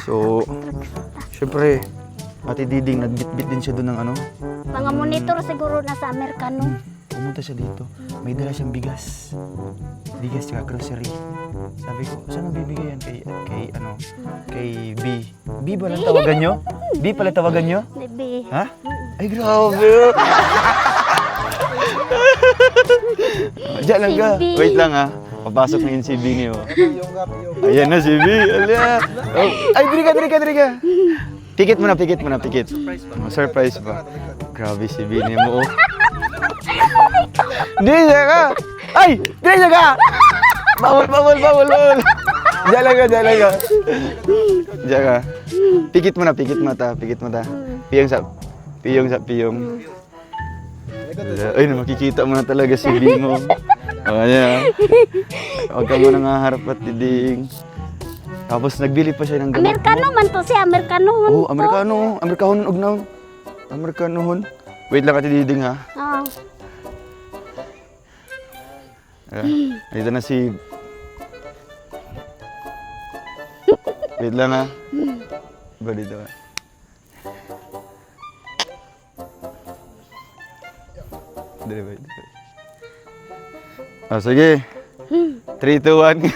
So, syempre, Ate Diding, nagbitbit din siya doon ng ano. Mga monitor siguro nasa Amerikano. Pumunta siya dito. May dala siyang bigas. Bigas tsaka grocery. Sabi ko, saan mo bibigay yan kay B? B ba lang tawagan nyo? B pala tawagan nyo? Bibi. Ha? Ay, grabe! Diyan lang ka. Si B. Wait lang ha. Papasok na yun si B niyo. Ayan na si B. Ala. Oh. Ay, diri ka. Pikit mo na. Surprise pa. Grabe si B niyo mo. Diri ka. Ay, diri ka. Bawal. Diyan lang ka. Diyan ka. Pikit mo ta. Piyong. Ay, makikita mo na talaga si B mo. O, ayan. Huwag ka mo nang haharap at Diding. Tapos nagbili pa siya ng gamot. Amerikano man to siya, Amerikano. Oo, Amerikahon ugnaw. Amerikanohon. Wait lang Ate Diding ha. Oo. Dito na si... Wait lang ha. Ba dito ha. Dali. Oh, sige. 3, 2, 1.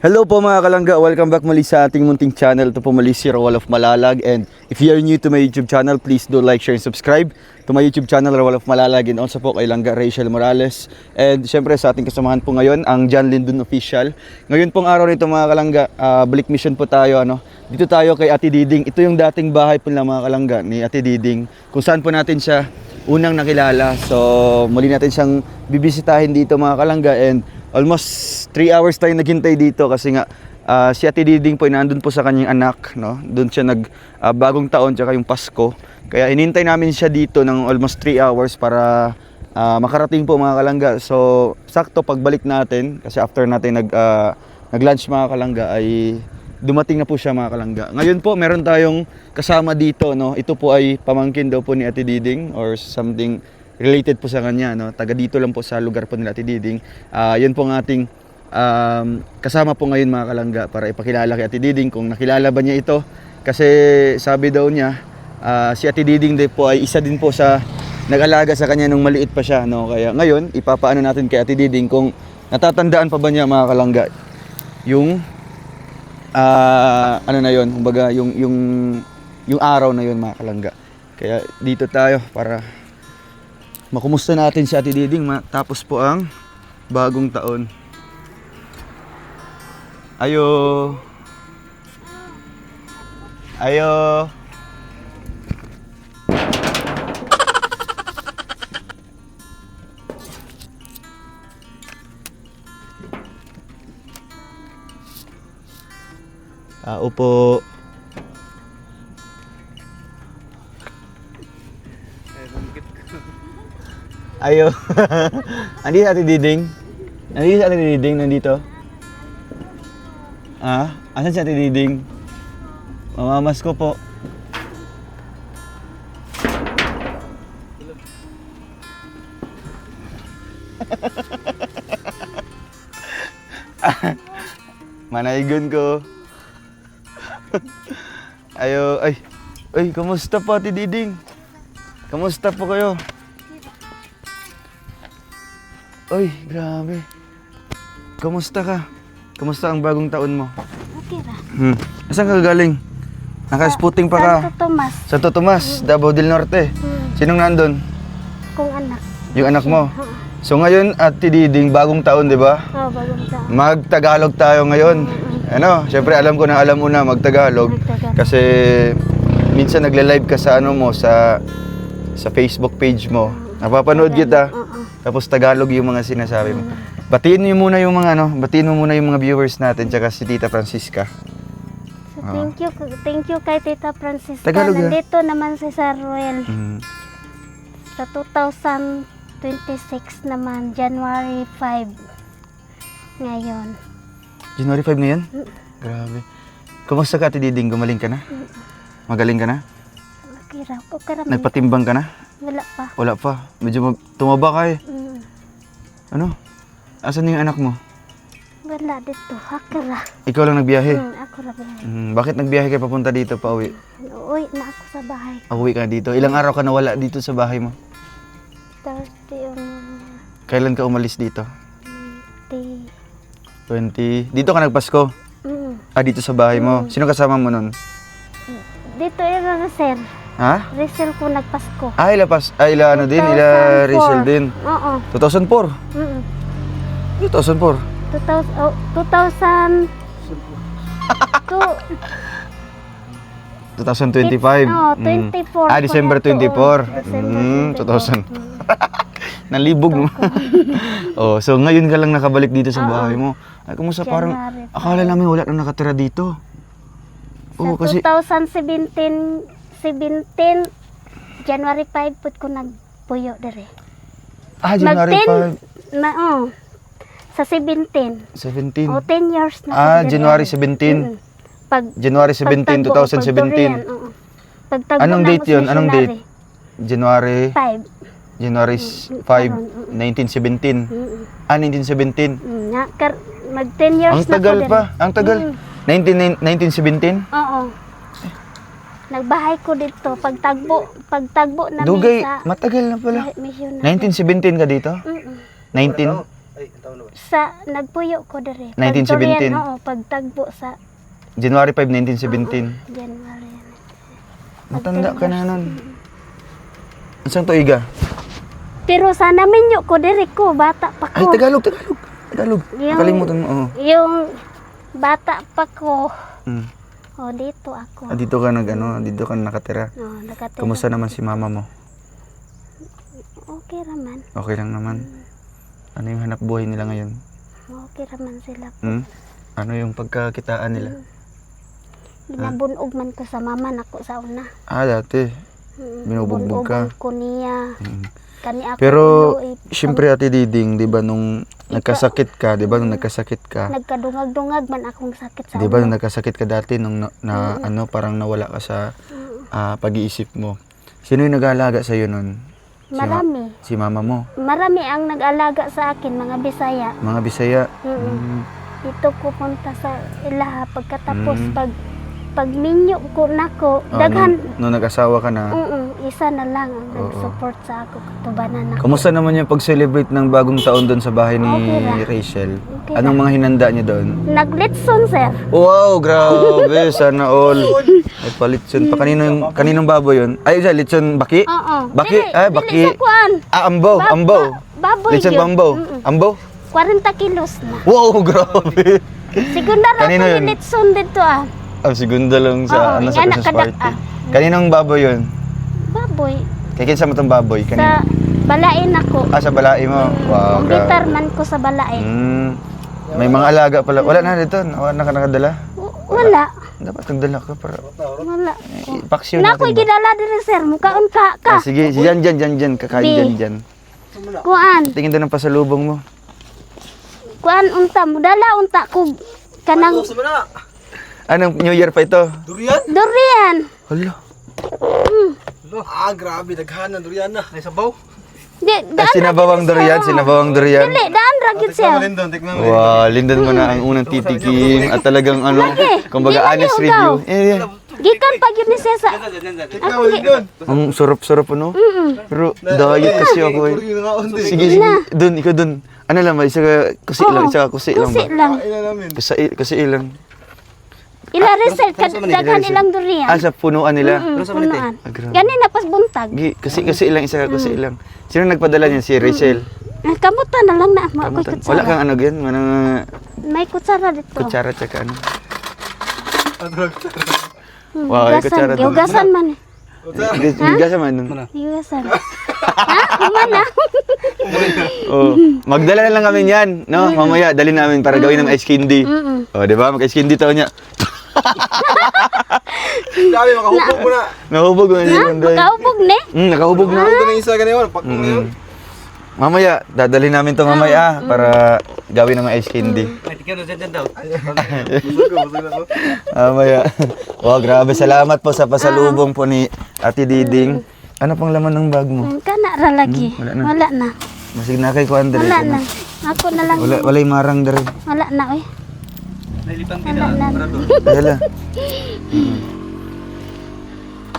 Hello po mga kalangga, welcome back muli sa ating munting channel. Ito po muli si Roel of Malalag, and if you are new to my YouTube channel, please do like, share, and subscribe to my YouTube channel, Roel of Malalag, and also po kay Langga Rachel Morales. And syempre sa ating kasamahan po ngayon, ang John Lindon Official. Ngayon pong araw nito mga kalangga, balik mission po tayo. Dito tayo kay Ate Diding. Ito yung dating bahay po ng mga kalangga ni Ate Diding, kung saan po natin siya unang nakilala. So muli natin siyang bibisitahin dito mga kalangga, and almost 3 hours tayo naghintay dito kasi nga si Ate Diding po ay nandun po sa kanyang anak, no? Doon siya bagong taon tsaka yung Pasko. Kaya hinintay namin siya dito ng almost 3 hours para makarating po mga kalangga. So sakto pagbalik natin, kasi after natin nag-lunch mga kalangga, ay dumating na po siya mga kalangga. Ngayon po meron tayong kasama dito, no? Ito po ay pamangkin daw po ni Ate Diding or something related po sa kanya, no? Taga dito lang po sa lugar po nila Ate Diding. Yun po ang ating kasama po ngayon mga kalangga para ipakilala kay Ate Diding kung nakilala ba niya ito. Kasi sabi daw niya, si Ate Diding din po ay isa din po sa nag-alaga sa kanya nung maliit pa siya, no? Kaya ngayon, ipapaano natin kay Ate Diding kung natatandaan pa ba niya mga kalangga yung ano na yun, kumbaga yung araw na yun mga kalangga. Kaya dito tayo para makumusta natin si Ate Diding matapos po ang bagong taon. Ayo. Upo. Ayo. Andito si Ate Diding. Nandito. Asan si Ate Diding? Mamamas ko po. Manaygon ko. Ayo, ay, kamusta po Ate Diding? Kamusta po kayo? Oy, grabe. Kamusta ka? Kamusta ang bagong taon mo? Okay ra. Asan ka galing? Naka-spooting pa ka. Santo Tomas. Santo Tomas, Davao del Norte. Sinong nandun? Kung anak. Yung anak mo. So ngayon, Ate Diding, bagong taon, di ba? Bagong taon. Mag-Tagalog tayo ngayon. Ano, syempre alam ko na alam mo na mag-Tagalog. Mag-Tagalog. Kasi minsan nagle-live ka sa ano mo, sa Facebook page mo. Napapanood kita. Tapos Tagalog yung mga sinasabi mo. Batiin mo muna yung mga batiin mo muna yung mga viewers natin tsaka si Tita Francisca. So, thank you kay Tita Francisca. Tagalog, Nandito naman si Sir Roel. Sa 2026 naman, January 5. Ngayon. January 5 na yan? Grabe. Kumusta ka, Ate Diding? Gumaling ka na? Magaling ka na? Okay raman. Nagpatimbang ka na? Wala pa. Wala pa. Medyo tumaba ka eh. Mm. Ano? Asan yung anak mo? Wala dito. Akira. Ikaw lang nagbiyahe? Ako na ba? Bakit nagbiyahe ka papunta dito pa uwi? Uwi na ako sa bahay. Uwi ka dito. Ilang araw ka nawala dito sa bahay mo? 30 Kailan ka umalis dito? 20. 20. Dito ka nagpasko? Dito sa bahay mo. Sino kasama mo nun? Dito yung Rizal. Ha? Rizal ko nagpasko. Ila ano din? Ila 2004. Rizal din? Oo. 2004? 2004? 2000. 2025? Oo, 24 December ko na to. 24. December 2000. Nalibog mo. Oh, so ngayon ka lang nakabalik dito sa bahay mo. Ay, kumusta parang January 5. akala namin wala nang nakatira dito. Oo, kasi 2017, January 5 put ko nagpuyo dire. January 5. Sa 17. 17. 10 years na. ko dire. January 17. January 17, 2017. Anong date yun? Anong date? January 5. January 5, 1917. 1917. Mag 10 years Ang na tagal ko dire. pa. Ang tagal. 1917? Oo. Nagbahay ko dito. Pagtagbo namin Dugay, sa matagal na pala. missionary. 1917 ka dito? 19? Nagpuyo ko dire. 1917? Oo, pagtagbo sa January 5, 1917. January. Matanda ka na nun. Isang tuiga? Pero sa naminyo ko dire ko, bata pa Ay, ko. Tagalog. Yung- Nakalimutan mo. Oo. Yung bata pa ko. Mm. Dito ako. Dito ka dito ka nakatira. Nakatira. Kumusta naman si mama mo? Okay raman. Okay lang naman. Ano yung hanap buhay nila ngayon? Okay raman sila. Ano yung pagkakitaan nila? Ginabunog man ko sa mama nako sa una. Dati. Binubugbog ka. Bunugan ko niya. Kani ako Pero, iluoy. syempre Ate Diding, di ba nung nagkasakit ka, Nagkadungag-dungag man akong sakit sa di ba ulo. nung nagkasakit ka dati, nung parang nawala ka sa pag-iisip mo. Sino yung nag-aalaga sa'yo nun? Marami. Si mama mo? Marami ang nag-alaga sa akin, mga Bisaya. Mga Bisaya? Dito ko punta sa ilaha pagkatapos pag minyo ko nako daghan Nung nag-asawa ka na, isa na lang ang nag-support sa ako katubanan ako. kamusta naman yung pag-celebrate ng bagong taon doon sa bahay ni Okay lang. Rachel? Okay Anong mga hinanda niyo doon? Naglitson, sir. Wow, grabe, sana all. Ay, palitson pa. Kaninong baboy yun? Ay, litson baki? Oo. Baki? Baki. Dili sa kuan. Ambo. Baboy Litson yun. bambo. Ambo? 40 kilos na. Wow, grabe. Sigunda ra Kanino ko yun? litson dito Segunda lang sa Oo, sa yan, Christmas nakadak- party. Kaninong baboy yun? Baboy. Kaya kinsa mo itong baboy? Sa Kanino? balain ako. Sa balai mo? Wow, Gitar grabe. man ko sa balain. May mga alaga pala. Wala na dito. Wala na ka nakadala. Wala. Dapat nagdala ka para Wala. ipaksyon Nakoy natin ba? gidala diri, sir. Mukaon ka. Sige, dyan. Kakain Di. dyan. Kuan. Tingin doon ang pasalubong mo. Kuan unta mo dala unta ko kanang Anong New Year pa ito? durian. Hala. Grabe, daghanan durian na. May sabaw. Di daan. Sinabawang durian. Dili daan ra gid siya. Lindon, tikman mo. Wow, lindan mo na ang unang titikim at talagang kumbaga Di lagi honest ugaw. review. Gikan pa gyud ni siya sa Tikman mo, Lindon. Ang sarap-sarap ano? Pero diet kasi ako eh. Puri na nga undi. Sige, ikaw dun. Ano lang, isa ka kusi lang, Kusi lang. Ina namin. Kusi lang. Ila result daghan ilang durian. sa punuan nila. Punuan. Ah, grabe. Gani na pas buntag. Kasi ilang isa kasi ilang. Sino nagpadala niyan? Si Rachel. Kamutan na lang na mo ako Kamutan. kutsara. Wala kang ano yan, manang May kutsara dito. kutsara tsaka ano. Wow, ay kutsara Yugasan, to. yugasan man. Bigas naman nun. Yugasan. Ha? Mana? Oh, magdala na lang kami niyan, no? Mamaya dali namin para gawin ng ice candy. Oh, 'di ba? Mag-ice candy taw niya. Dami, makahubog mo na. Nahubog na yun. Kaubog ni. Nakahubog na. Ito na yung isa ganyan, pak mo na yun. Mamaya, dadali namin to mamaya para gawin ng ice candy. Busog ko na to. Mamaya. Wow, grabe. Salamat po sa pasalubong po ni Ate Diding. Ano pang laman ng bag mo? Kana ra lagi. Wala na. Wala na. Masig na kay Kuan Dre. Wala na. Ako na lang. Walay marang Dre. Wala na oy. Wala na. Wala.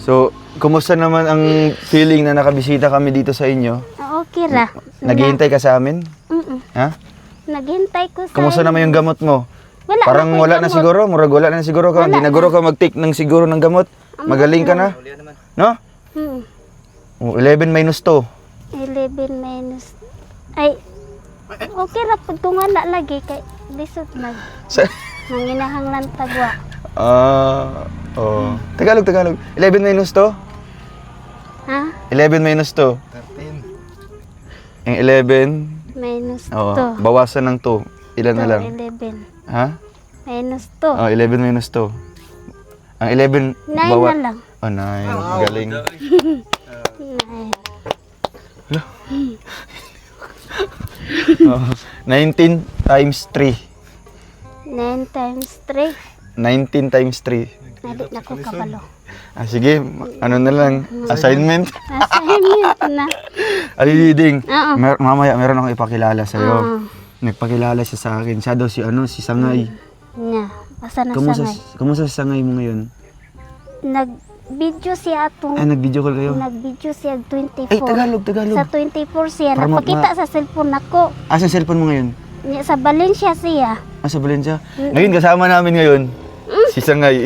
So, kumusta naman ang feeling na nakabisita kami dito sa inyo? Okay ra. Naghihintay ka sa amin? Ha? Naghintay ko sa. Kumusta naman yung gamot mo? Wala Parang na wala na siguro, murag wala na siguro ka. Hindi na siguro ka mag-take ng siguro ng gamot. Magaling ka na. No? Oh, 11 minus 2. 11 minus. Ay. Okay ra pud kung wala lagi kay lisod mag. Nanginahanglan tagwa. Oh. Tagalog. 11 minus 2? Ha? 11 minus 2. 13. Yung 11, Minus oh, 2. bawasan ng 2. Ilan na lang? 11. Ha? Minus 2. Oh, 11 minus 2. Ang 11, 9 na lang. Oh, 9. Galing. 9. Oh, 19 times 3. 9 times 3. 19 times 3. Nadi na ko kabalo. Sige, ano na lang, assignment. Assignment na. Ali Diding, Oo. mamaya meron akong ipakilala sa'yo. Oo. Nagpakilala siya sa akin. Siya daw si si Sangay. Nya. Asa na Kumusta, sangay? kumusta si Sangay mo ngayon? Nag-video siya atong. Nag-video call kayo? Nag-video siya 24. Ay, Tagalog. Sa 24 siya. Para Napakita sa cellphone ako. Sa cellphone mo ngayon? Nya, sa Valencia siya. Sa Valencia? Ngayon, kasama namin ngayon. Si Sangay.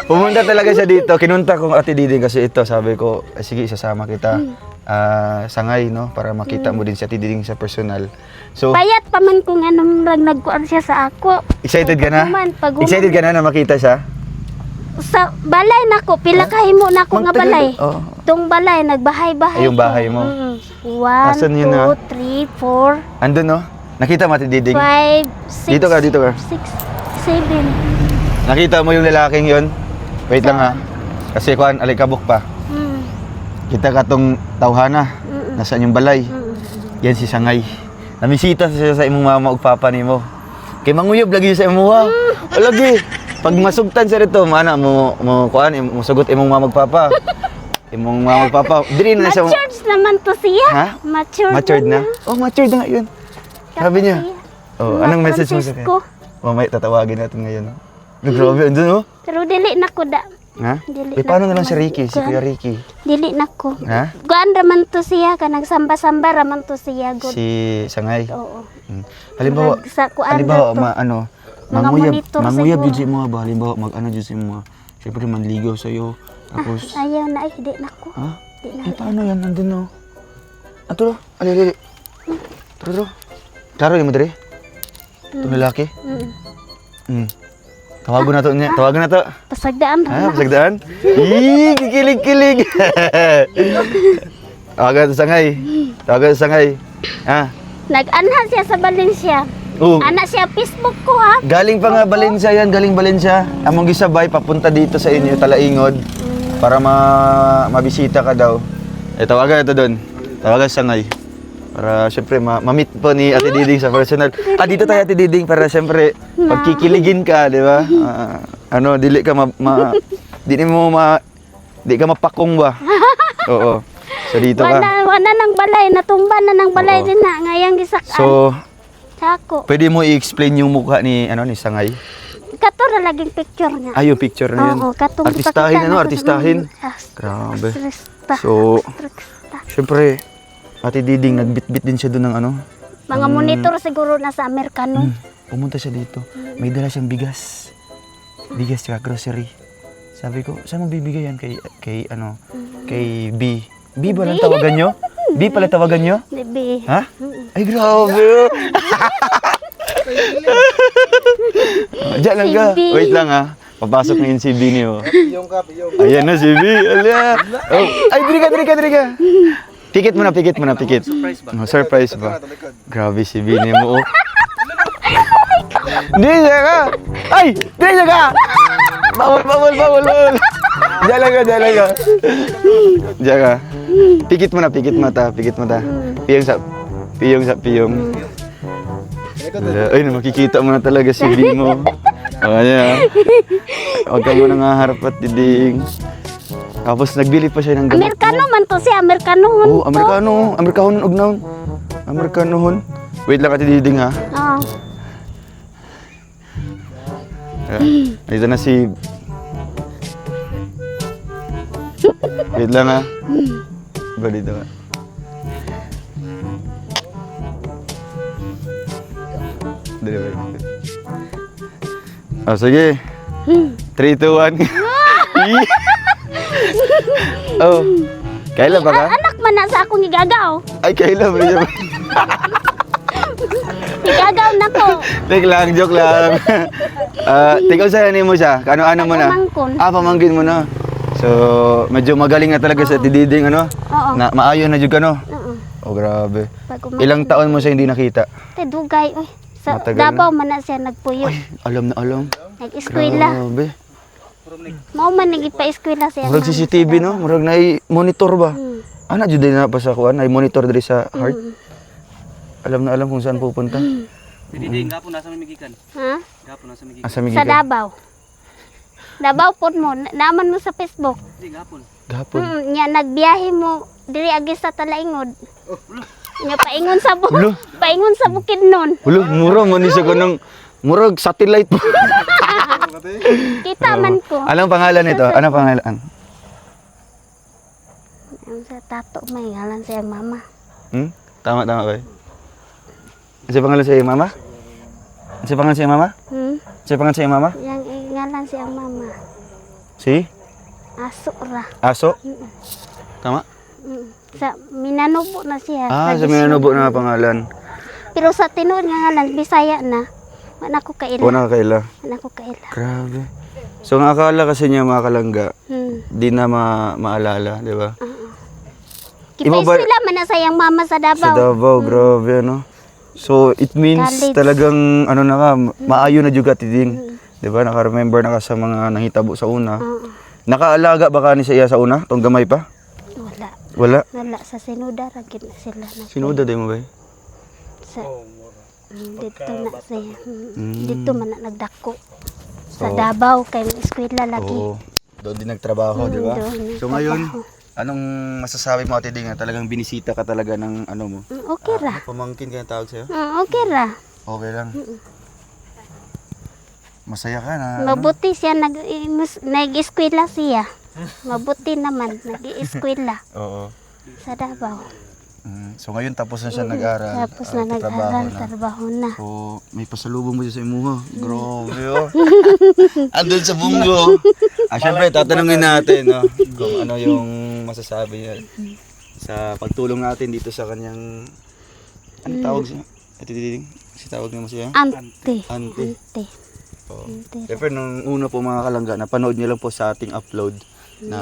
Pumunta talaga siya dito. Kinunta ko Ate Diding kasi ito. Sabi ko, sige, isasama kita. Sangay, no? Para makita mo din si Ate Diding sa personal. So, Payat pa man kung anong nagkuan siya sa ako. excited ka na? Paguman. Excited ka na makita siya? Sa balay nako, pila ka himo nako nga balay. Oh. Tong balay nagbahay-bahay. Ay, yung bahay mo. 1, Asan yun, ha? 2, 3, 4, Andun, no? Nakita mo Ate Diding? 5, 6. Dito ka. 6, 7. Nakita mo yung lalaking yon? Wait lang ha. Kasi kuan, alikabok pa. Kita ka tong tawhana. Nasaan yung balay? Yan si Sangay. Namisita siya sa imong mama ug papa nimo. Kay manguyab lagi sa imo ha. Lagi. Pag masugtan sa rito, mana mo kuan, mo sugot imong mama ug papa. Imong mama ug papa. Diri na siya. Matured naman to siya. Ha? Matured na? Oh, matured na nga yun. Sabi niya. Oh, anong message mo sa kanya? Mamaya tatawagin natin ngayon. No? Grabe, andun oh. Pero dili na ko da. Ha? Dili Paano na na lang si Ricky, si Kuya Ricky? Dili na ko. Ha? Guan raman to siya ka nagsamba-samba raman to siya good. Si Sangay. Oo. Halimbawa, Sa kuan halimbawa, daw to. Mga monitor manguyab siguro. dyan si mga ba? Halimbawa, mag-ano dyan si mga, syempre manligaw sa'yo. Tapos, Ayaw na ay di na ko. ha? Di na. Paano yan? Nandun no? Ato, ali. Turo. Klaro yung madre? Itong lalaki? Tawagon na to niya. Tawagon na to. Pasagdaan Ha? ra. Pasagdaan? Kikilig-kilig. Tawagan sa Sangay. Ha? Nag-anha siya sa Valencia. Oh. Anak siya Facebook ko ha. Galing pa nga Valencia yan, galing Valencia. Among gisabay, papunta dito sa inyo, Talaingod, para mabisita ka daw. Tawagan ito doon. Tawagan sa Sangay. Para siyempre ma-meet po ni Ate Diding sa personal. Dito tayo Ate Diding para siyempre pagkikiligin ka, di ba? Dili ka di ka mapakong ba? Oo. So dito ka. Wala nang balay, natumba na ng balay Oo. din na ngayang gisakan. So, Sako. pwede mo i-explain yung mukha ni Sangay? Kato ra laging picture nga. Yung picture na yun. Oo, katong Artistahin, ipakita na ko. artistahin. Grabe. So, siyempre, Ate Diding, nagbitbit din siya doon ng mga monitor siguro nasa Amerikano. Pumunta siya dito. May dala siyang bigas. bigas tsaka grocery. Sabi ko, saan mo bibigay yan kay kay B? B ba lang tawagan nyo? B pala tawagan nyo? Bibi. Ha? Ay, grabe. Diyan lang ka. Si B. Wait lang ha. Papasok na yun si B niyo. Piyong ka, piyong. Ayan na si B. Ala. Oh. Ay, diri ka. Pikit mo na. Surprise ba? Oh, surprise ba? Grabe si B niyo mo. Oh. Diyan ka. Ay, diyan ka. Bawal. Diyan lang ka. Diyan ka. Pikit mo ta. Piyong. Ay, makikita mo na talaga si B mo. Ayan. Huwag ka mo nang haharap at diding. Tapos nagbili pa siya ng gamot. Amerikano man to siya, Amerikanohon. Oh, Amerikahon og naon. Amerikanohon. Wait lang ati diding ha. Oo. Ito na si... Wait lang ha. Ba dito ha. Dali ba? Oh, sige. 3, 2, 1. Oh. Kailan ba ka? Anak man na sa akong igagaw. Ay, kailan ba niya? Igagaw na ko. Take lang, joke lang. Tikaw sa mo siya. Ano mo na? Pamangkin. Pamangkin mo na. So, medyo magaling na talaga sa tididing, ano? Oo. Na, maayon na jud ano? Oo. Oh, grabe. Pag Ilang taon mo siya hindi nakita? Te dugay oy. Sa Matagal Davao man na siya nagpuyo. Ay, alam na alam. Nag-eskwela. Grabe. Mao man nagipa-eskwela siya. Murag CCTV, no? Murag na monitor ba? Hmm. Ana, jud din na pa sa kuan, ay monitor diri sa heart. Alam na alam kung saan pupunta. Hindi, gapon nasa Migikan. Ha? Gapon nasa Migikan. Asa Sa migikan? Davao. Davao pod mo. Naman mo sa Facebook. Hindi, gapon. Gapon. Nya nagbiyahe mo diri agi sa Talaingod. Nya paingon sa Ulo. paingon sa Bukidnon. Ulo, mura man ni siya kanang murag satellite po. Kita man ko. Anong pangalan nito? Anong pangalan? Ang sa tato may ngalan sa iyang mama. Tama ba? Ano pangalan sa iyong mama? Ano pangalan sa iyong mama? Ano pangalan sa iyong mama? Yang ngalan sa iyang mama. Si? Aso ra. Aso? Tama? Sa Minanubo na siya. Ah, sa Minanubo na pangalan. Pero sa tinuod nga ngalan Bisaya na. Wala ko kaila. Wala ka kaila. Wala ko kaila. Grabe. So, ang akala kasi niya mga kalangga, Hmm. di na maalala, di ba? Iba Iba ba- sila man na sa iyang mama sa Davao. Sa Davao, grabe, ano? So, it means College. talagang, ano na ka, maayo na juga tiding. Di ba? Naka-remember na ka sa mga nangitabo sa una. Nakaalaga ba ka ni sa iya sa una? Tong gamay pa? Wala. Wala. Wala sa Sinuda ra gid na sila na. Sinuda din mo ba? Sa dito na siya. Dito man na nagdako. Sa Davao kay eskwela lagi. Oo. Doon din nagtrabaho, di ba? doon So ngayon, anong masasabi mo ate Ding? Talagang binisita ka talaga ng ano mo? Okay ra. Pamangkin ka yung tawag sa'yo? Okay ra. Okay lang. Masaya ka na. ano? Mabuti siya nag-eskwela siya. Mabuti naman nag-eskwela Oo. sa Davao. So ngayon tapos na siya nag-aral. Tapos at na trabaho nag-aral, na. trabaho na. So may pasalubong mo siya sa imuha. Grabe oh. Andun sa bunggo. Syempre tatanungin natin no, kung ano yung masasabi niya sa pagtulong natin dito sa kanyang ano tawag siya? Ate Diding? Si tawag naman siya? Ante. Auntie. Ante. Oh. Ante. Siyempre nung una po mga kalangga, napanood niyo lang po sa ating upload na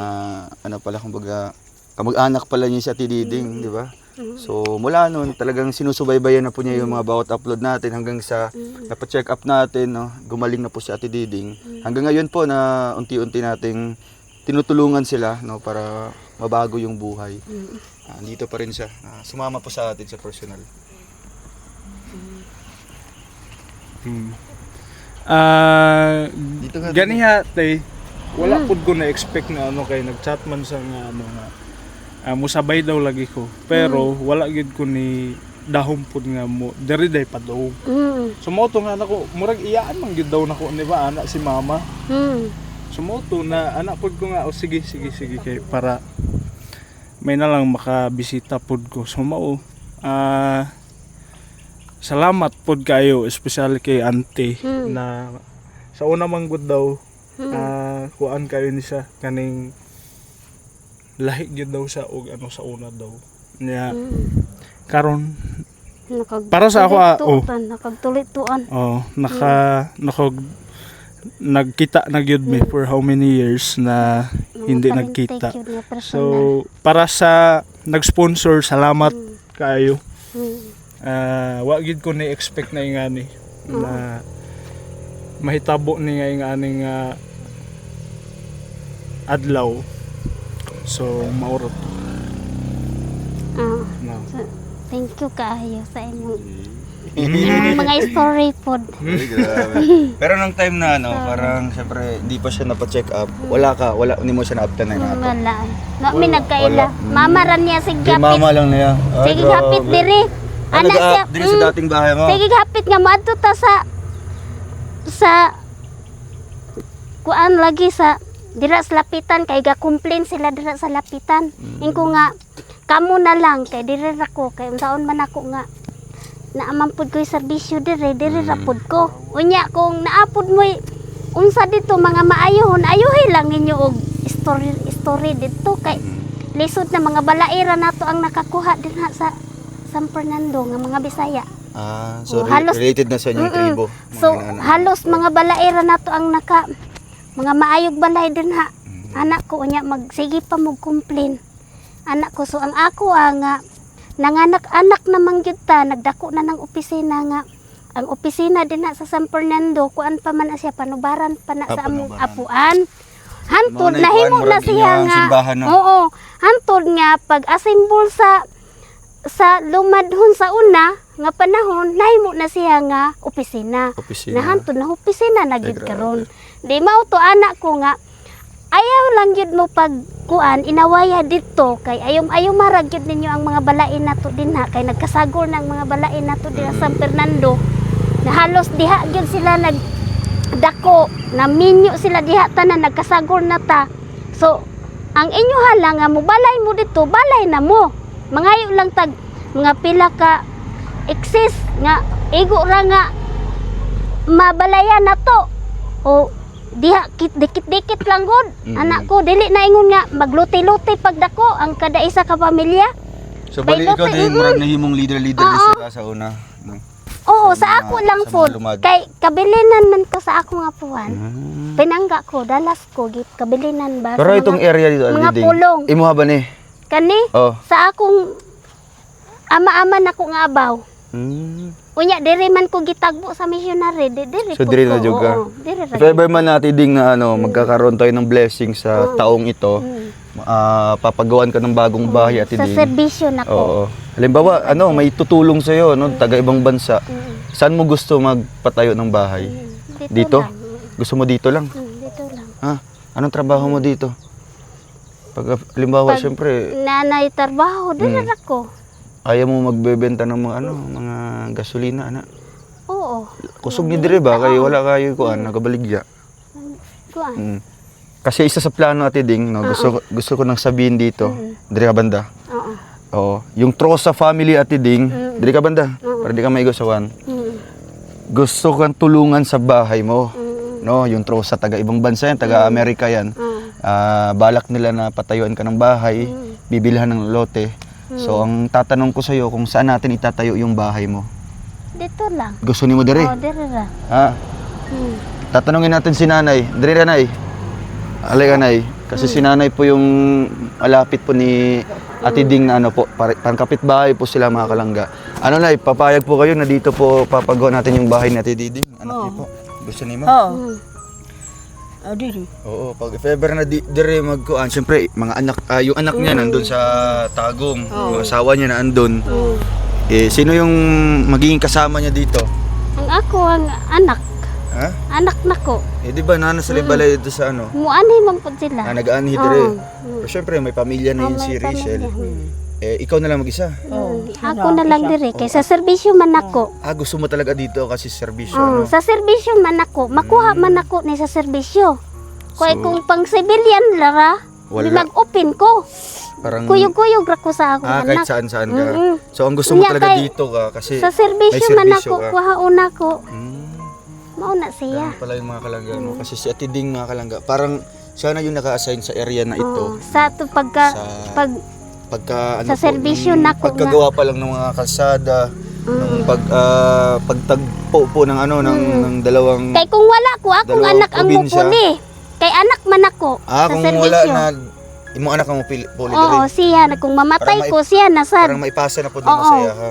ano pala kumbaga kamag-anak pala niya si Ate Diding, di ba? So mula noon talagang sinusubaybayan na po niya yung mga bawat upload natin hanggang sa napacheck up natin, no? Gumaling na po si Ate Diding. Hanggang ngayon po na unti-unti nating tinutulungan sila no para mabago yung buhay. Dito pa rin siya. Sumama po sa atin sa personal. Dito nga. Ganiha tay wala pud ko na expect na ano kay nagchat man sa nga ano nga musabay daw lagi ko pero wala gid ko ni dahom pud nga mo diri day padong. Sumoto nga nako murag iyaan man gid daw nako ni ba anak si mama. Sumoto na anak pud ko nga o sige kay para may na lang makabisita pud ko. So mao salamat pod kayo especially kay auntie na sa una man gud daw kuan kayo ni siya kaning lahi gyud daw sa og ano sa una daw. Nya karon para sa ako nakagtulit-tuan. Nagkita na gyud me for how many years na hindi nagkita. So para sa nag-sponsor, salamat kayo. Wa gyud ko ni expect na ingani na mahitabo ni nga ingani nga adlaw. So maurot. No. So, thank you kaayo sa inyong mga story pod. Ay, grabe. Pero nung time na ano, parang syempre di pa siya napa-check up. Wala ni mo siya na-uptan na nato. Wala. No, mi nagkaila. Mama ran niya sige Di gapit. mama lang niya. Ay, Sige grabe. gapit diri. Anak siya. Diri sa dating bahay mo. Sige gapit nga moadto ta sa kuan lagi sa dira sa lapitan kay ga-complain sila dira sa lapitan. Ingko nga kamo na lang kay diri ra ko kay unsaon man ako nga naaman pud ko'y serbisyo diri ra pud ko. Unya kung naapod mo unsa dito mga maayuhon, ayuhi lang ninyo og story dito kay lisod na mga balaira nato ang nakakuha dinha sa San Fernando nga mga Bisaya. So halos- related na sa inyong tribo. So halos mga balaira nato ang mga maayog balay dinha. Anak ko unya magsige pa mo complain. Anak ko so ang ako nga nanganak-anak naman gyud ta, nagdako na ng opisina nga. Ang opisina din na sa San Fernando, kuan pa man na siya, panubaran pa na sa among panubaran. apuan. Hantod, Mao na nahimo ikuan, na murag siya inyong nga. simbahan, no? Oo, hantod nga, pag-assemble sa lumadhon sa una, nga panahon, nahimo na siya nga opisina. Nahantod na opisina na gyud grabe. karon. Di mao to anak ko nga, ayaw lang yun mo pagkuan inawaya dito kay ayaw marag yun ninyo ang mga balain nato dinha kay nagkasagol ng mga balain nato dinha sa San Fernando na halos diha gyud sila nagdako na minyo sila diha tanan nagkasagol na ta. So ang inyo hala nga mo balay mo dito balay na mo mangayo lang tag mga pila ka excess nga igo ra nga mabalayan nato o diha dikit-dikit lang gud. Anak ko dili na ingon nga magluti-luti pagdako ang kada isa ka pamilya. So bali ikaw din murag nahimong leader sa una. No? Oo, sa ako lang sa po. mga lumad. Kay kabilinan man ko sa ako nga puwan. Pinangga ko, dalas ko git kabilinan ba. Pero sa itong mga- area dito mga Aldiding. pulong. Imuha ba ni? Kani Oh. sa akong ama-ama na ko nga abaw. Unya diri man ko gitagbo sa missionary, diri So po diri ko. na jud ka. Oo, diri ra. If ever man natin ding na magkakaroon tayo ng blessing sa taong ito, papagawan ka ng bagong bahay at Sa iding. serbisyo na ko. Oo. Halimbawa, may tutulong sa iyo, taga ibang bansa. Saan mo gusto magpatayo ng bahay? Dito? lang. Gusto mo dito lang? Dito lang. Ha? Anong trabaho mo dito? Pag halimbawa, syempre, Nanay trabaho, diri ra ko. ayaw mo magbebenta ng mga gasolina, ana. Oo. Kusog ni dire ba kay wala kayo kuan nagabaligya. Kuan. Kasi isa sa plano ate ding, no, gusto ko nang sabihin dito, dire ka banda. Oo. Oo, yung Trosa family ate ding, dire ka banda. Para di ka maigosawan. Gusto kang tulungan sa bahay mo. No, yung Trosa taga ibang bansa yan, taga Amerika yan. Balak nila na patayuan ka ng bahay, bibilhan ng lote. So ang tatanong ko sa iyo kung saan natin itatayo yung bahay mo. Dito lang. Gusto ni mo dire? Oo, diri ra. Ha? Tatanungin natin si Nanay. Dire ra Nay. Alay ka Nay. Kasi si Nanay po yung malapit po ni Ate Ding na pangkapit bahay po sila mga kalangga. Ano Nay, papayag po kayo na dito po papagawa natin yung bahay ni Ate Ding. Anak niyo po. Gusto niyo mo? Oo. Diri. Oo, pag if ever na dire magkuan, syempre mga anak yung anak niya nandun sa Tagum, yung asawa niya na andun. Sino yung magiging kasama niya dito? Ang ako ang anak. Ha? Anak nako. Di ba nana sa balay dito sa ano? Muanhi man pud sila. Nag-aanhi dire. Pero syempre may pamilya na yun si May Rachel. pamilya. Ikaw na lang mag-isa. Ako na lang diri kay sa serbisyo man ako. Gusto mo talaga dito kasi serbisyo, no? Sa serbisyo man ako, makuha man ako ni sa serbisyo. Kaya So, kung pang civilian lara, Wala. mag-open ko. Parang Kuyog-kuyog ra ko sa akong kahit anak. saan-saan ka. So ang gusto mo Unya, talaga kay- dito ka kasi Sa serbisyo may man serbisyo ako, ka. kuhaon ako. Mao na siya. Ganun pala yung mga kalangga, no? Kasi si Ate Ding, mga kalangga, parang siya na yung naka-assign sa area na ito. Sa to pagka Sa- pag Pagka, Sa serbisyo nung nako nga. pagkagawa pa lang ng mga kalsada, nung pagtagpo po ng ng dalawang... kay kung wala ko akong Dalawang anak ang probinsya. mupuli. Kay anak man ako sa kung serbisyo. wala na, imong anak ang puli Oo, siya na kung mamatay Para ko siya na sad. Parang maipasa na po din Oo. masaya, ha?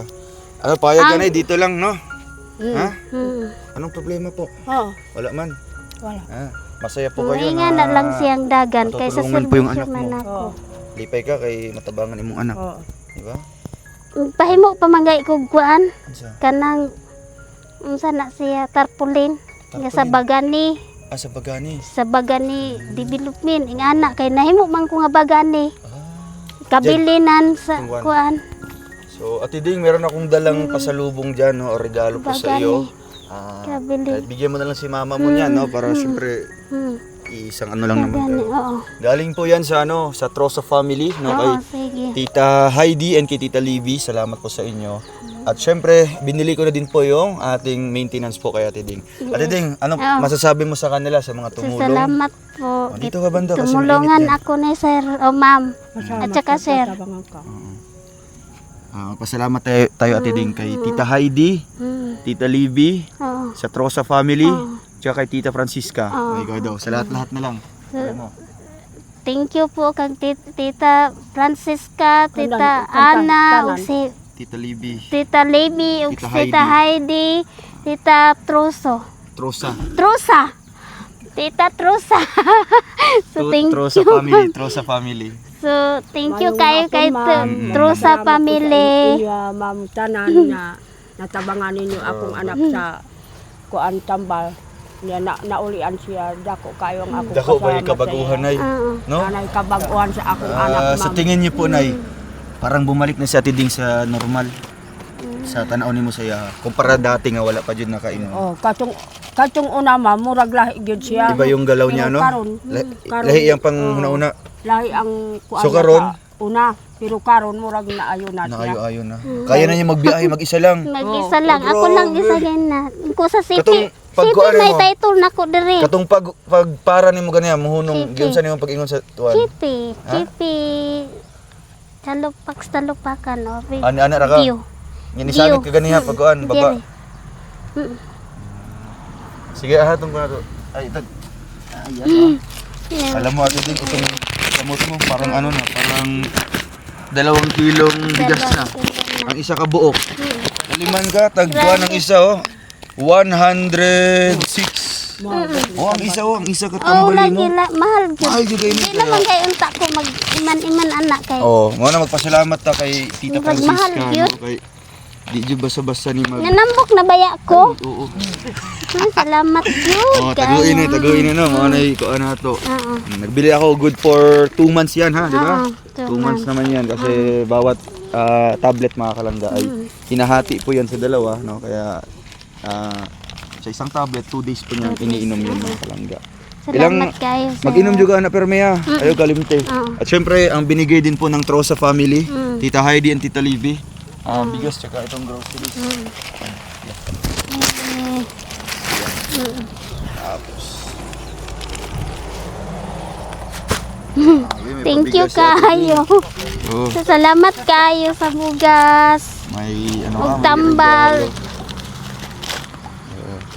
Ano, payag ka Ang- na, dito lang, no? Ha? Mm. Anong problema po? Oo, Wala man. wala. Masaya po kayo Nga na lang siyang dagan kay sa matutulungan po yung serbisyo anak man mo. ako. Oo. Lipay ka kay matabangan imong anak, Oo. di ba? Pahimo pamangay ko kuan Unsa? kanang unsa na siya tarpaulin nga sa Tarpaulin? bagani Sa bagani. sa bagani development ing anak kay nahimo man ko nga bagani kabilinan sa Tingwan. kuan So, Ate Ding, meron akong dalang pasalubong dyan, no? O regalo po sa Bagani. iyo. Kahit kabili. bigyan mo na lang si mama mo niyan, no? Para syempre, isang ano lang naman Bagani, tayo. oo. Galing po yan sa sa Trosa family, no? Kay Oo, sige. Tita Heidi and kay Tita Libby. Salamat po sa inyo. At syempre, binili ko na din po yung ating maintenance po kay Ate Ding. Ate Ding, ano Oo. masasabi mo sa kanila, sa mga tumulong? Salamat po. Oh, dito ka banda kasi Tumulungan mainit yan. ako ni sir o ma'am. Masama At saka, ka, sir. tabangan ka. Pasalamat tayo Ate Ding kay Tita Heidi, Tita Libby, Oo. sa Trosa family, tsaka kay Tita Francisca. Oo. Ikaw daw, sa lahat-lahat na lang. Alam mo. Thank you po kag Tita Francisca, Tita Tanan, Ana, tanan. ug si Tita Libby, Tita Levi, ug Tita Tita Heidi, Tita Trosa. Tita Trosa. So thank Trosa you. family, Trosa family. So thank you Mayong kayo hapon, kay ma'am. Trosa Salamat po sa family. inyo, Ma'am Tanan, na natabangan ninyo akong anak sa kuan tambal. Niya naulian siya dako kayo ang ako Dako ba yung kabaguhan ay? Oo. No? Nanay kabaguhan sa akong anak, Sa ma'am. tingin niyo po, Nay, parang bumalik na si Ate Ding sa normal. Sa tanaw ni mo saya. Kumpara dati nga wala pa jud nakainom. Oh, katong una ma'am, murag lahi gyud siya. Iba yung galaw niya, Pero no? karon, karon, Lahi yung pang una-una. lahi ang kuan So, niya karon? sa una, pero karon murag naayo na siya. Naayo-ayo na. Kaya na niya magbiyahe mag-isa lang. Mag-isa lang. Ako lang isa yan na. Ko sa Katong sipi. Sipi pagkuan may mo. title na ko diri. Katong pagpara nimo ganiya muhunong Sige. gyud sa nimo pag-ingon sa tuwan. Chipi. Chipi. Talupakan o. Ana ra ka. View. Ginisabit ka ganiha pagkuan baba. Diri. Sige ahatong ko na to. Ay tag. Yeah. Alam mo Ate Ding itong kamot mo parang ano na, parang 2 kilong bigas na. Ang isa ka buok. Kaliman ka tagkuan ang isa oh. 106. Oh, ang isa ka Oh, tambali lagi mo. mahal gyud. Mahal gyud kayo Di ni. naman kay unta ko mag-iman-iman anak kay. Oh, mo na magpasalamat ta kay Tita Mahal Francisca gyud. no, kay di jud basa-basa ni mag. Nanambok na baya ko. Oo. Salamat gyud. Oh, taguin na no. Mo na ko ana to. Oo. Nagbili ako good for 2 months yan ha, di ba? Oo, 2 months naman yan kasi bawat tablet mga kalangga ay hinahati po yan sa dalawa, no? Kaya sa isang tablet 2 days po niyan iniinom yan mga kalangga. Salamat kayo sir. Mag-inom juga na permeya, ayaw kalimte. Oo. At syempre ang binigay din po ng Trosa family, Mm. Tita Heidi and Tita Libby, bigas tsaka itong groceries. May Thank you pabigas si Ate Ding. kayo. Oh, Salamat kayo sa bugas. may ano Ug ka, may tambal. regalo.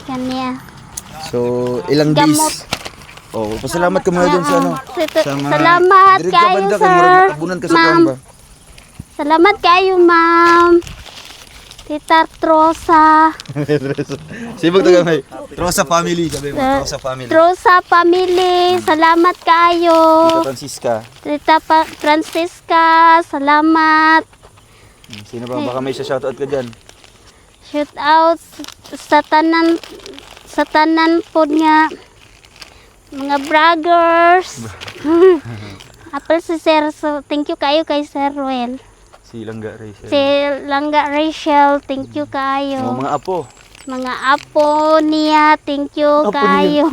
Kanya. So, ilang Gamot. days? Oh, pasalamat ka muna dun sa ano. sa mga- Salamat Diri ka kayo banda, kay sir. murag matabunan ka sa Ma'am. kamba. Salamat kayo ma'am. Tita Trosa. Sibog taga may. Trosa family, sabi mo. Trosa family. Trosa family. Salamat kayo. Tita Francisca. Tita Francisca. Salamat. Sino ba? Baka may shoutout ka dyan. Shoot out sa tanan po nga mga vloggers. Apple si Sir, so thank you kayo kay Sir Ruel. Si Langga Rachel. Si Langga Rachel, thank you Oh, kayo. mga apo. Mga apo niya, thank you kayo.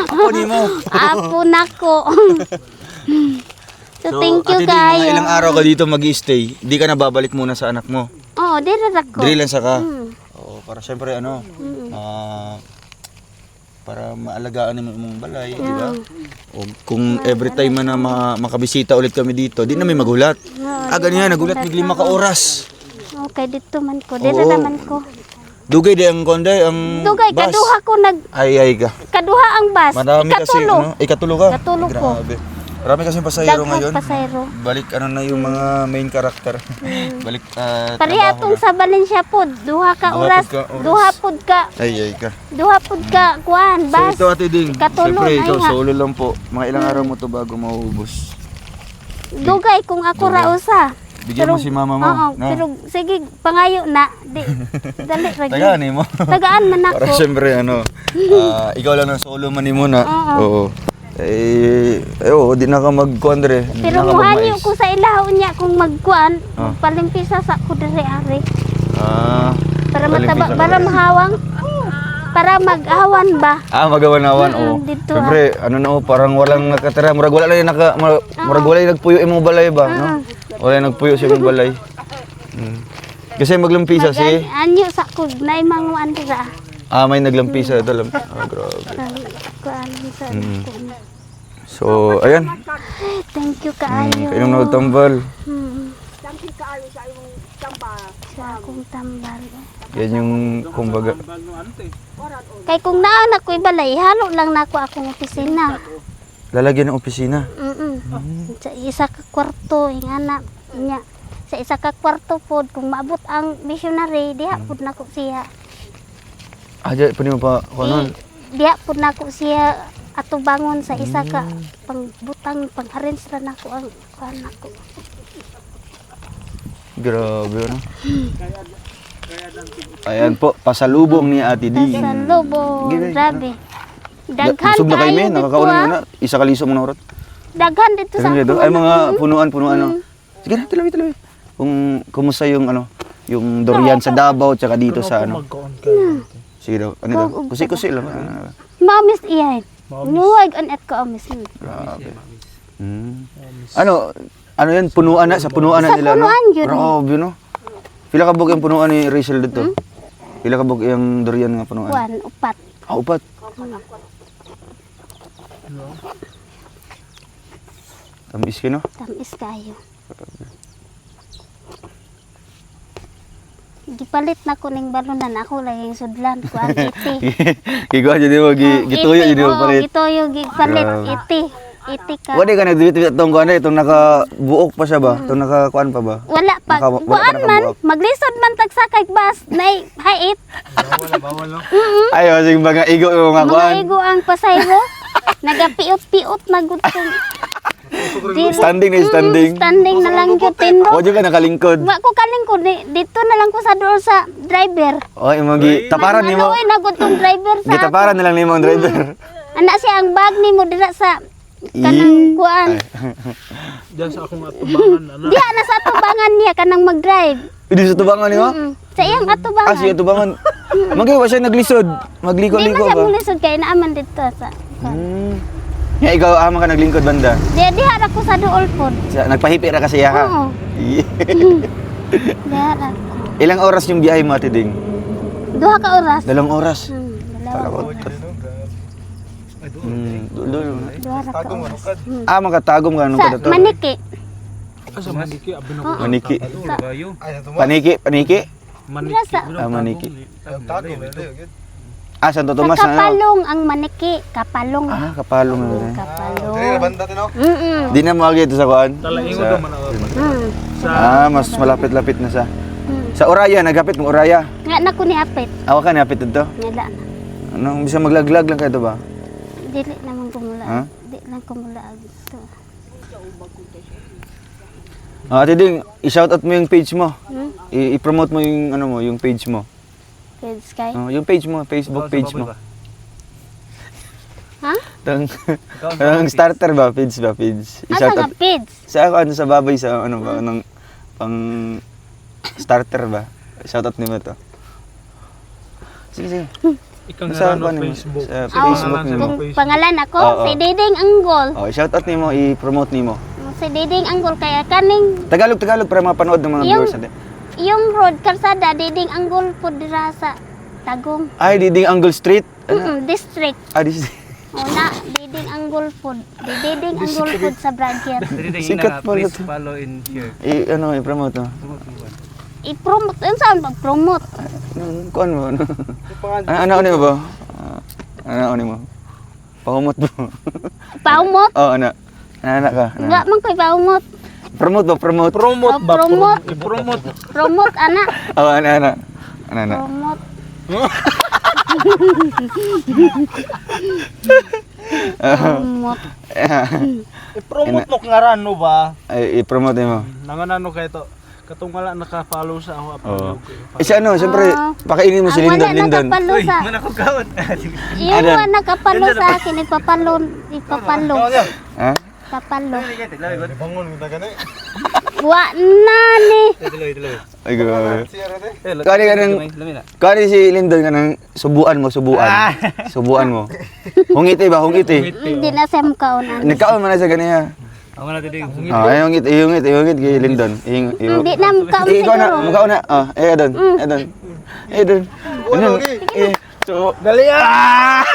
Apo ni mo. Apo nako. So thank you Ate Ding, mga kayo. ilang araw ka dito mag-stay, di ka na babalik muna sa anak mo. Oh, dire ra ko. Drill lang sa ka. Mm. Oo, para syempre ano, para maalagaan mo imong balay, di ba? O kung every time man na makabisita ulit kami dito, di na may magulat. Ganyan, nagulat mig 5 ka oras. Okay, dito man ko. Dito Oo. naman ko. Dugay di ang konday, ang Dugay, bus. kaduha ko Ay ka. kaduha ang bus. Marami kasi, Ikatulo. ikatulo ka? Ikatulo ko. Grabe. Marami kasi pasahero Daghang ngayon. pasahero. Balik na yung mga main character. Balik Pareha trabaho atong sa Valencia pod, duha ka Duha oras, pod ka oras. duha pod ka, Ay ka. duha pod ka kuan, So bus. ito Ate Ding, Ikatulo siyempre na ikaw nga. solo lang po. Mga ilang araw mo to bago mauubos. Dugay kung ako Dugay. ra usa. Bigyan mo si mama mo. Oo, no? pero sige, pangayo na. Di, dali ra gyud. Tagaan mo. Tagaan man ako. Para siyempre ikaw lang ng solo man mo na. Oo. Oo, di na ka magkuandre. Pero muhanyo ko sa ilaw niya kung magkuan, palimpisa sa ko diri ari. Para mataba, palimpisa ka para rin. mahawang, para mag-awan ba? Magawan-awan. dito, Siyempre, parang walang nakatira. Murag wala lang murag wala yung nagpuyo imong balay ba, no? Wala yung nagpuyo sa imong balay. Kasi maglampisa si Anyo sa ko na imanguan dira. may naglampisa ito lang. Grabe. Kuan sa ko. So, ayan. Thank you kaayo. Kainom na tambal. Sa akong tambal. Yan yung kumbaga. Kay kung naan ako ibalay, halo lang nako akong opisina. Lalagyan ng opisina. Sa isa ka kwarto, yung anak niya. Sa isa ka kwarto pod, kung maabot ang missionary, diha pod nako siya. Diyan, pwede mo pa, ano? Diha pod nako siya atubangon sa isa ka pangbutang, pang-arrange ra nako ang kuan nako. Grabe, ano? Ayan po, pasalubong ni Ate Ding. Sa lobo, Gini, grabe. Daghan Busog na kayo, kayo men. dito Nakakauna ah. na. Isa kaliso mo na orat. Daghan dito sa Dito. ako. Ay, mga punuan. Ano. Sige na, tilawi. Kumusta yung, yung durian sa Davao, tsaka dito sa, Magkaon ka. sige daw, ano daw, kusi-kusi lang. Mamis iyan. Nuwag an et ko amis. Grabe. Ano yan, punuan na, sa punuan na Sa nila, no? punuan yun. Grabe, no? Pila ka bug yung punuan ni Rachel dito? Pila ka bug yung durian nga punuan? Kuan, upat. Upat. Tamis ka, no? Tamis kayo. Gipalit na ko ning balunan ako laging sudlan ko ang iti. Gigawa dyan mo, gituyo dyan mo palit. Gituyo gipalit Grabe. iti. Iti ka. Wala ka nagdibit itong kuan itong nakabuok pa siya ba? Itong nakakuan pa ba? Wala pa. Wala Kuan pa man, nakabuok. maglisod man tag sakay bus nay hait. Bawal no? Ay, sige mga igo yung mga Mga kuan. igo ang pasayro. Nagapiot-piot na gud kong. Standing na standing. Standing na lang gyud tindo. O dyan ka nakalingkod. Wa ko kalingkod dito na lang ko sa door sa driver. O, yung mga taparan ni mo. Ano nagud tong driver sa. Gitaparan nilang ni mo ang driver. Ana siya ang bag nimo dira sa kanang kuan. Diyan sa akong atubangan, anak. Diha na sa atubangan niya kanang mag-drive. Hindi sa tubangan ni mo? Sa iyang atubangan. Siya tubangan. Magiwa siya naglisod. Di Magliko-liko man siya ba? mulisod kay naaman dito sa. Ya, ikaw ama ka naglingkod banda. Diha ra ko sa duol pod. Nagpahipi ra kasi ha. Oo. Diha ra ko. Ilang oras yung biyahe mo, Ate Ding? Duha ka oras. 2 oras. Dalawa. Duha ra ka oras. Makatagom ka nung Sa kadato. Maniki. Asa maniki abin ako. Maniki. Bayo. Ay, nato mo. Paniki. Dira sa Maniki. Tago na yun. Santo sa Tomas na. Kapalong ang Maniki. Kapalong. Kapalong na. Dili na Kapalong. banda tino. Mm. Di na mo ito sa kuan. Talaingo Sa- naman ako. mas malapit-lapit na sa. Sa Oraya, nagapit mo Oraya. Nga na ko ni apit. Awa ka napit dito. Ngala na. Anong bisa maglaglag lang kayo ba? Dili naman kumula. Ha? Di lang kumula dito. Ate Ding, i-shoutout mo yung page mo. Hmm? I-promote mo yung ano mo, yung page mo. Kid Sky. Yung page mo, Facebook page mo. Ha? Ang starter ba, page ba, page. Asa nga pids? Sa ano sa babay sa ano ba ng pang starter ba? Shoutout nimo to. Sige. Ikaw Sa nga ano no, mo? Facebook. Sa Aw, Facebook nimo. kung pangalan ako, Oo. si Diding Anggol. Shoutout nimo, i-promote nimo. Si Diding Anggol kaya kaning Tagalog para mapanood ng mga Yung- viewers natin. yung road kalsada Diding Anggol po dira sa Tagum. Ay, Diding Angle Street. District. This Una, diding ang gulfod. Diding ang gulfod sa Brager. Diding Sikat ina, pala please to. follow in here. I-promote mo. I-promote. Ano saan mag-promote? Kuan mo, ano? Ano mo ba? Ano mo? Pahumot mo. Paumot? Oo, ana. Ana ka. Nga man ko'y paumot. Promote ba? Promote. Promote ba? Promote. Promote. Promote, ana. Oo, ana. Ana. Promote. Promote. I-promote mo ngaran no ba? I-promote mo. Nanganano kay to. Katong wala naka-follow sa ako Oo. upload. Ano, siyempre, pakainin mo si Ang wala Lindon. nakapalo sa... Mana ko kaon. Yung Adan. wala nakapalo sa akin, ipapalo. Ha? Papalo. Bangon kita kan eh. Wa na ni. Tuloy. Ay, grabe. Siya rin eh. Kani ka nang, Lami na. kani si Lindon ka nang subuan mo. Subuan mo. Hungiti ba? Hungiti. Hindi na siya mukaunan. Nagkaon mo na sa ganiya. Ako na diding. Hungit kay Lindon. Hindi na mukaon Ikaw na, siguro. mukha na. Edon. Edon. So, Dali ah!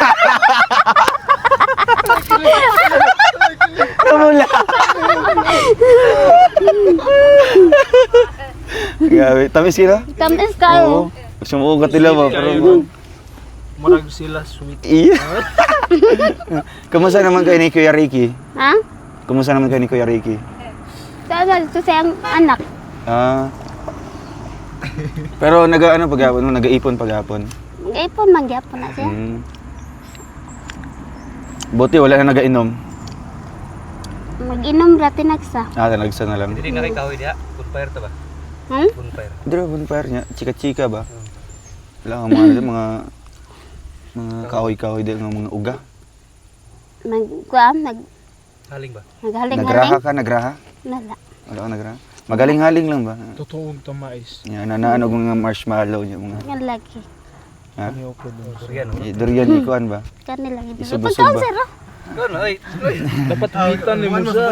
namula. Grabe, tamis kina? Tamis kayo. Sumugat nila ba? Pero, Murag sila sweet. iya. Kamusta naman kayo ni Kuya Ricky? Ha? Kamusta naman kayo ni Kuya Ricky? Saan ito siyang anak? Pero nag-iipon paghapon. Ipon mangyapon na siya. Buti wala na nag-inom. Mag-inom rati nagsa. Nagsa na lang. Diding nakikahoy diha. Bonfire to ba? Bonfire. Dito bonfire niya, chika-chika ba? Wala nga mga kahoy-kahoy din ng mga uga. Haling ba? Nagraha ka, nagraha? Nala. Wala ka nagraha? Magaling-haling lang ba? Totoong tamais. Yan, naanog mga marshmallow niya mga. Nga lagi. Ha? Ano ko dun? Durian. Durian ikuan ba? Kanila gid. Isubo-subo. Pagkaon sir. Kaon oy. Dapat hitan ni mo sa.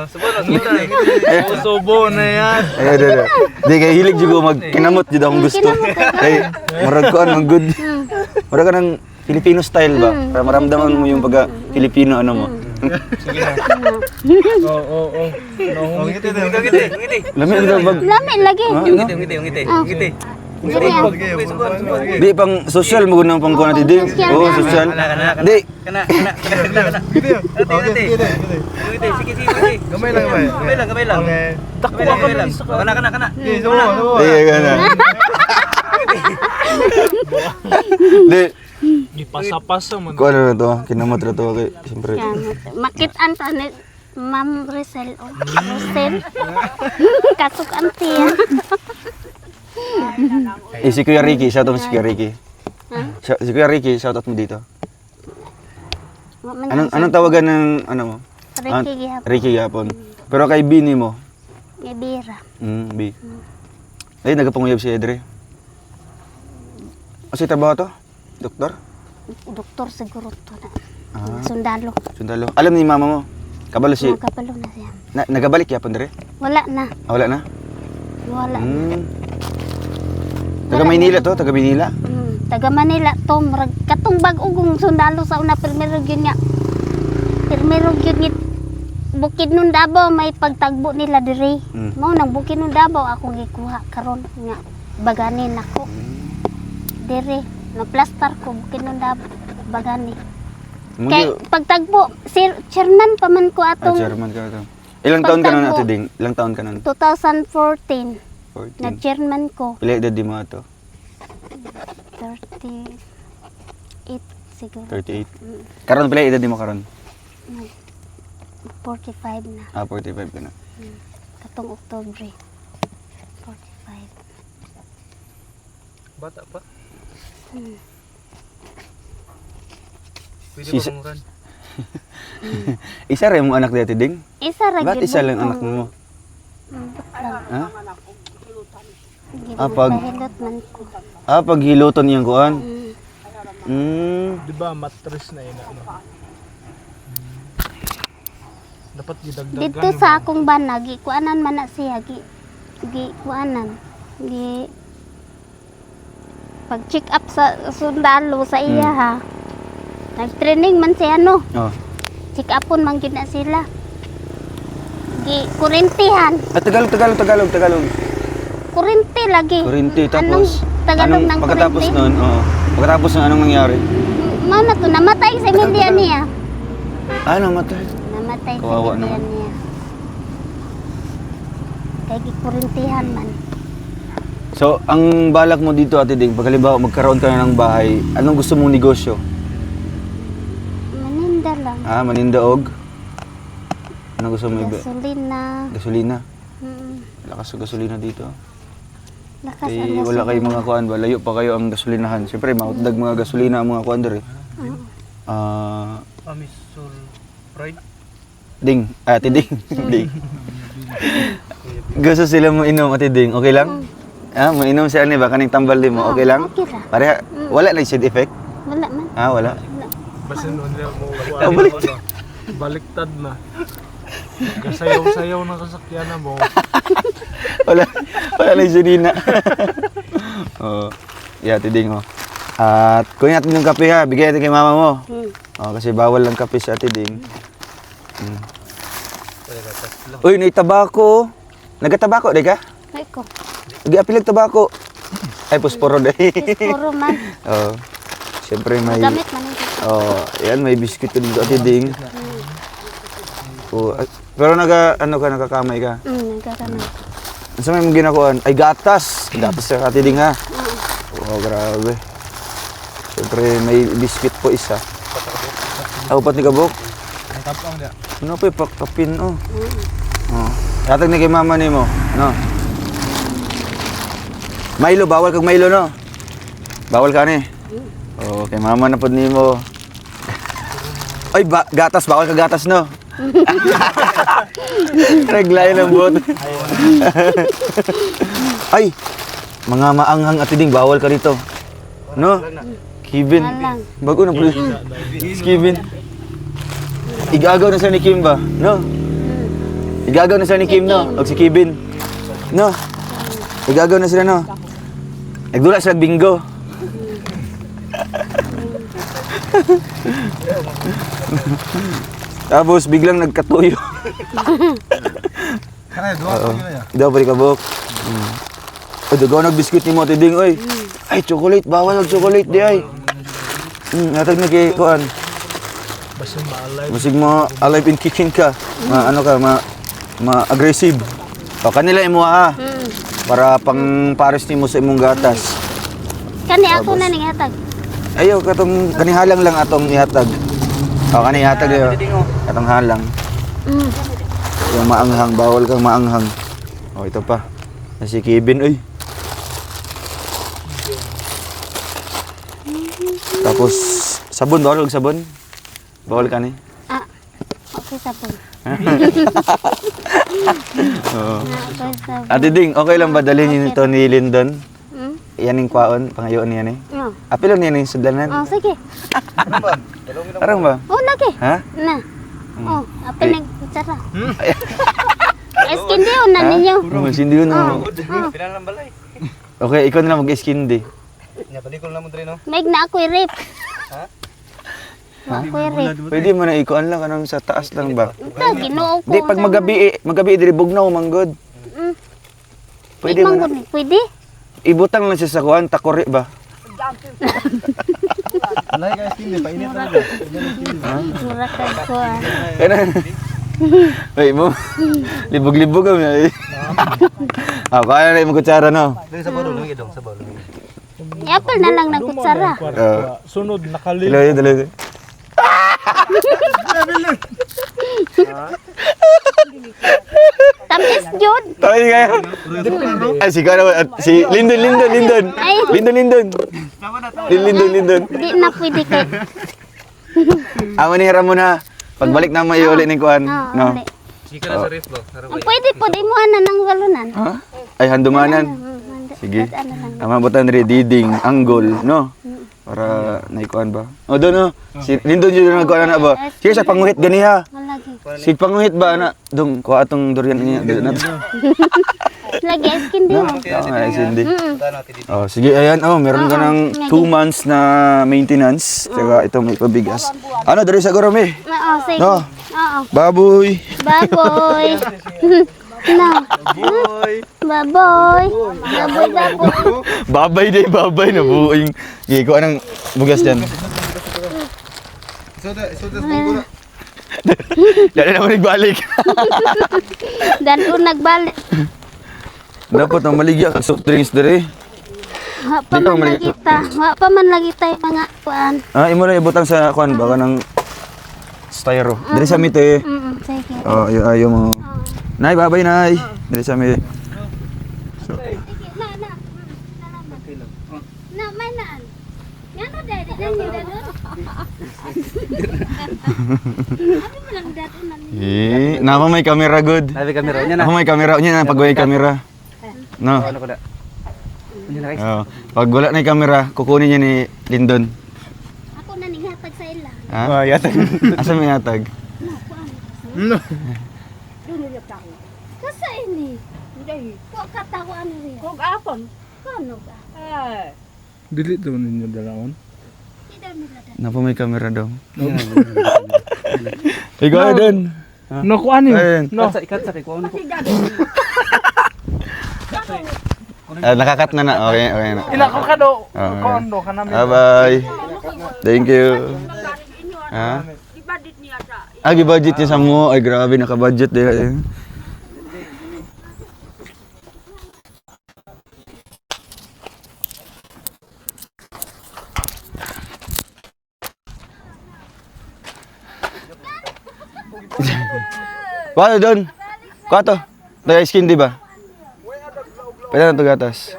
Subo na. Subo na yan. Ay, di kay hilig jud ko magkinamot jud akong gusto. Kay murag ko ang good. Murag ka ng Filipino style ba? Para maramdaman mo yung pagka Filipino ano mo. Oo. Ngiti. Lami ang bag. Lami lagi. Ngiti. Di pang social mo gunang pang kuno di. Oo, social. Di. Kana. Ngiti. Sige. Gamay lang ba? Gamay lang. Takwa ka lang. Kana. Subo. Di ka na. Di. Ipasa-pasa man. Ko ano na to, kinamot na to kay siyempre. Makit-an ta ni Ma'am Rizal o Rosel. Kasuk antiya. Si Kuya Ricky, shoutout mo si Kuya Ricky. Si Kuya Ricky, shoutout mo dito. Anong tawagan ng ano mo? Ricky gihapon. Ricky Gapon. Pero kay Bini mo? Ibira. B. Ay, nagapanguyab si Edre. O si trabaho to? Doktor? Doktor siguro to na. Sundalo. Sundalo. Alam ni mama mo? Kabalo si... Nakapalo na siya. Nagabalik yapon dre? Wala na. Wala na? Wala. Taga Maynila to? Taga Maynila? Taga Manila to. Katong bag-ugong sundalo sa una. Primero yun nga. Bukid nun Davao may pagtagbo nila diri. Mao nang Bukid nun Davao ako gikuha karon nga baganin ako. Diri na plaster ko Bukid nun Davao bagani. Kay pagtagbo chairman pa man ko atong chairman ka to. Ilang taon ka nun Ate Ding? Ilang taon ka nun? 2014 na 14. chairman ko. Pila edad di mo ato? 38 siguro. 38. Karon pila edad di mo karon? 45 na. 45 ka na. Katong Oktubre. 45. Bata pa. Pwede Si- ba manguran? Isa rin mong anak di Ate Ding? Isa ra Ba't gyud isa lang anak mo? Ha? pag- Pahilot man ko. Pag hiluton iyang kuan. Di ba mattress na ina no? Dapat gidagdagan. Dito sa akong banag, kuanan man na siya, kuanan. Pag check up sa sundalo sa iya ha. Nag-training man si ano. Oh. Check upon man gyud na sila. Gi kurintihan. Tagalog. Kurinti lagi. Kurinti, Anong tapos Tagalog ng pagkatapos kurinti? nun, pagkatapos nun, anong nangyari? Mao na to namatay sa media niya. Namatay. Namatay sa Kawawa media naman. niya. Kay gikurintihan man. So, ang balak mo dito, Ate Ding, pag halimbawa magkaroon ka na ng bahay, anong gusto mong negosyo? Maninda lang. Manindaog? Anong gusto mo iba? Gasolina. Gasolina? Mm. Lakas sa gasolina dito. Lakas ang Eh, wala kayong mga kuan ba? Layo pa kayo ang gasolinahan. Siyempre, mautdag mga gasolina ang mga kuan dere. Amisul Pride. Ding, Ate Ding. Ding. Gusto sila mo inom, Ate Ding. Okay lang? Mainom siya ni ba? Kaning tambal din mo. Okay lang? Okay ra. Pareha, wala na side effect? Wala man. Wala. Basin mo niya mo. Baliktad. Baliktad na. Kasayaw-sayaw na kasakyan na mo. Wala na yung sunina. Yeah, Ate Ding, At kunin natin yung kape ha. Bigay natin kay mama mo. Kasi bawal lang kape sa Ate Ding. Uy, may tabako. Nagatabako, di ka? Ay ko. Nag-apilag tabako. Ay, pusporo day. Puro man. Siyempre may... Gamit man ito. Yan, may biscuit ka dito, Ate Ding. Pero nakakamay ka. Nagkakamay. Ano sa may mong ginakuan? Ay, gatas. Gatas sa Ate Ding, ha? Grabe. Siyempre, may biscuit po isa. Upat ni Kabok. Ano pa ipakapin, Yatag na kay mama ni mo, no? Milo, bawal kag Milo, no? Bawal ka ni. Kay mama na pod nimo. Ay, gatas, bawal ka gatas, no? Reglay ng bot. Ay, mga maanghang Ate Ding, bawal ka dito. No? Kevin. Bago na po. Kevin. Igagaw na sa ni Kim ba? No? Igagaw na sa ni Kim, no? O si Kevin. No? Igagaw na sila, no? Nagdula sila bingo. Tapos biglang nagkatuyo. Kana duwa ko yun ya. Daw pa rin Kabok. Dugaw nag-biscuit ni mo, Ate Ding, oy. Ay, chocolate. Bawal ang chocolate, di ay. Natag na kay kuan. Basig mo alive in kitchen ka. Ma-aggressive. Kanila imo ha. Para pang pares nimo sa imong gatas. Kani ako na ning hatag. Ayo katong kanihalang lang atong ihatag. Kanihatag yo. Katong halang. Yung maanghang, bawal kang maanghang. Ito pa. Si Kevin, oy. Tapos sabon, bawal og sabon. Bawal ka ni. Okay sa po. Ate Ding, okay lang ba dalhin niyo ito ni Lyndon? Yan yung kwaon, pangayoon niya ni. Apilon niya yung sudlanan. Sige. Parang ba? Lagi. Ha? Na. Apil nang kutsara. Skin di na ninyo. Sindi yun. Pinan lang balay. Okay, ikaw na lang mag-skin di. Nya balikol na mo dre no. Meg na ako i-rip. Ako i-rip. Pwede mo na ikuan lang kanang sa taas lang ba? Ito, ginoo ko. Di, pag magabi diri bugnaw manggod. Pwede mo na. Pwede? Ibutang lang siya sa kuan, takori ba? Alay ka skin, painit talaga. Mura ka ko. Kanan. Wait mo. Libog-libog kami. Kaya na yung kutsara, no? Dre sa bawlo lagi dong, sa bawlo. Apple na lang ng kutsara. Sunod, nakalil. Dalawa. Tamis jud. Tayo kayo. Ay, si Kano, si Lyndon. Ay. Lyndon. Di na pwede kay. Manihira mo na. Pagbalik na mo iuli ng kuan. No? uli. Sika na sa ref ba? Ang pwede po di mo ana ng walunan. Ha? Ay, handumanan. Sige. Ang mabutan rin, diding, anggol, no? Para naikuan ba? O doon, no? Si Lyndon yun nagkuan na ba? Sige sa panguhit ganiha. Malagi. Sig panguhit ba ana? Dong ko atong durian niya dili na. Lagi ice candy mo. Oo nga, Cindy. Punta natin dito. Oh, sige, ayan. Oh, meron ka ng 2 months na maintenance. Tsaka ito may pabigas. Ano, dari sa gorome? Oo, sige. No. Oo. Baboy. Baboy. No. Baboy. Baboy. Babay na buing. Sige, ko anong bugas dyan. Soda munggo na. Dali naman nagbalik. Dan nagbalik. Dapat ang maligya ka soft drinks dere. Wa pa Di ka man mali- lagi ta. Wa pa man lagi tayo mga kuan. Ah, imo na ibutang sa kuan baka ng styro. Diri sa mite. Sige. Oh, ayo mo. Nay, babay nay. Diri sa mi. Sige, na. Na, may naan. Ngano dai di lang nila doon. Ano mo lang dato na niya. Napa may camera good. Nabi kamera niya na. Ako may camera niya na pag may camera. No. Ano ko na? Ano na guys? Oh, pag wala na yung camera, kukunin niya ni Lindon. Ako na ninghatag sa ila. Ha? Yatag. Asa may yatag? No. Kasa ini. Hindi. Ko katawa ano rin. Kung apon. Kano ba? Ay. Dili daw ninyo dalawon. Di daw nila dati. Napa may camera daw. Ikaw din. No, kuan yun. Ayun. No. Ikat sa kay kuan ko. Nakakat na na. Okay, okay na. Ila ko ka do. Okay. Kuan do ka namin. Bye-bye. Thank you. Ha? Ibadit niya sa Budget niya sa mo. Ay, grabe, naka-budget din. Paano doon? Kato? Tayo skin, di ba? Pwede na ito gatas.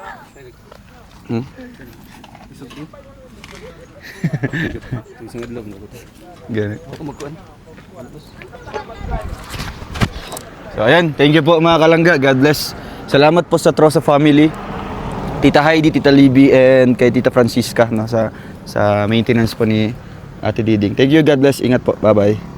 Singad loob na ko. Ganun. Ako magkuan. So ayan, thank you po mga kalangga. God bless. Salamat po sa Trosa family. Tita Heidi, Tita Libby, and kay Tita Francisca no, sa maintenance po ni Ate Diding. Thank you, God bless. Ingat po. Bye-bye.